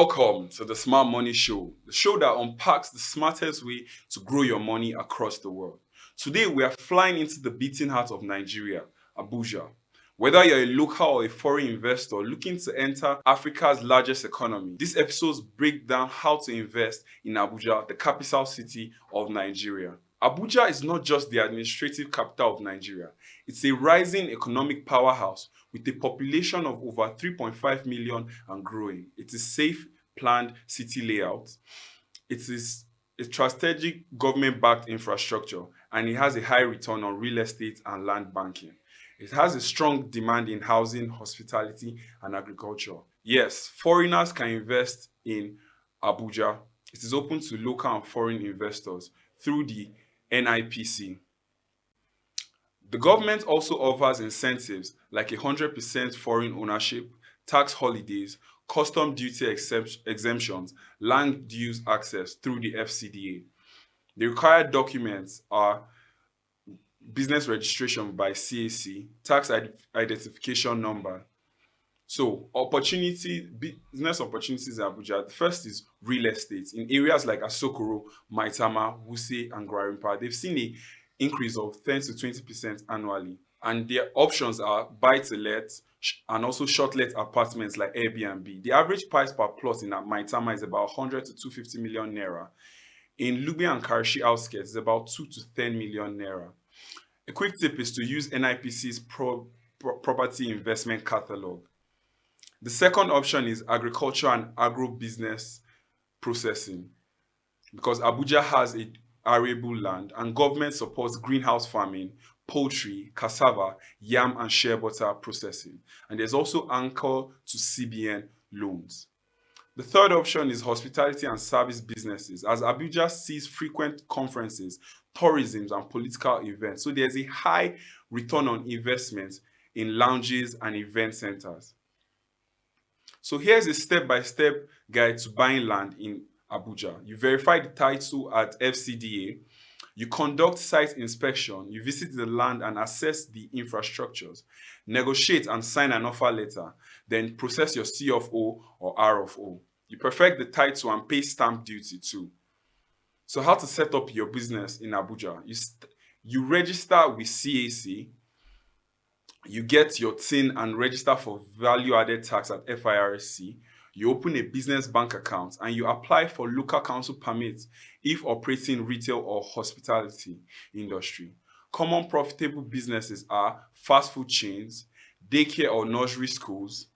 Welcome to the Smart Money Show, the show that unpacks the smartest way to grow your money across the world. Today, we are flying into the beating heart of Nigeria, Abuja. Whether you're a local or a foreign investor looking to enter Africa's largest economy, these episodes break down how to invest in Abuja, the capital city of Nigeria. Abuja is not just the administrative capital of Nigeria, it's a rising economic powerhouse with a population of over 3.5 million and growing. It is safe, planned city layout. It is a strategic government-backed infrastructure, and it has a high return on real estate and land banking. It has a strong demand in housing, hospitality, and agriculture. Yes, foreigners can invest in Abuja. It is open to local and foreign investors through the NIPC. The government also offers incentives like 100% foreign ownership, tax holidays, custom duty exemptions, land use access through the FCDA. The required documents are business registration by CAC, tax identification number. So, business opportunities in Abuja. The first is real estate. In areas like Asokoro, Maitama, Wuse, and Gwarinpa, they've seen an increase of 10 to 20% annually. And their options are buy-to-let and also short-let apartments like Airbnb. The average price per plot in Maitama is about 100 to 250 million naira. In Lugbe and Karachi outskirts, it's about 2 to 10 million naira. A quick tip is to use NIPC's property investment catalog. The second option is agriculture and agribusiness processing, because Abuja has a arable land and government supports greenhouse farming, poultry, cassava, yam and shea butter processing. And there's also anchor to CBN loans. The third option is hospitality and service businesses, as Abuja sees frequent conferences, tourism and political events. So there's a high return on investment in lounges and event centers. So here's a step-by-step guide to buying land in Abuja. You verify the title at FCDA, you conduct site inspection, you visit the land and assess the infrastructures, negotiate and sign an offer letter, then process your C of O or R of O. You perfect the title and pay stamp duty too. So how to set up your business in Abuja? You register with CAC, you get your TIN and register for value-added tax at FIRC, you open a business bank account, and you apply for local council permits if operating retail or hospitality industry. Common profitable businesses are fast food chains, daycare or nursery schools,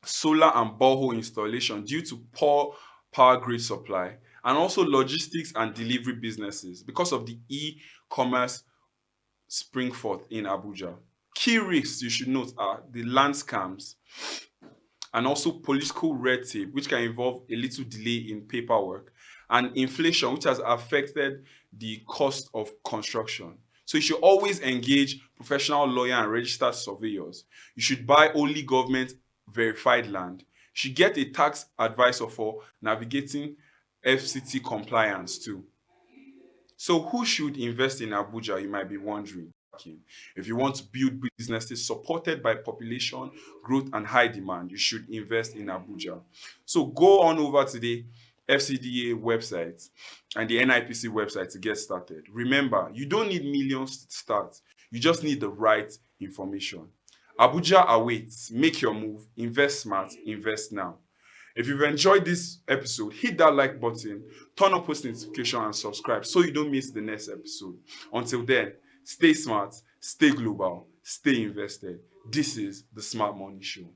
solar and borehole installation due to poor power grid supply, and also logistics and delivery businesses because of the e-commerce spring forth in Abuja. Key risks you should note are the land scams and also political red tape, which can involve a little delay in paperwork, and inflation, which has affected the cost of construction. So you should always engage professional lawyer and registered surveyors. You should buy only government verified land. You should get a tax advisor for navigating FCT compliance too. So who should invest in Abuja, you might be wondering. If you want to build businesses supported by population growth and high demand, you should invest in Abuja. So go on over to the FCDA website and the NIPC website to get started. Remember, you don't need millions to start. You just need the right information. Abuja awaits. Make your move. Invest smart. Invest now. If you've enjoyed this episode, hit that like button, turn on post notification, and subscribe so you don't miss the next episode. Until then, stay smart, stay global, stay invested. This is the Smart Money Show.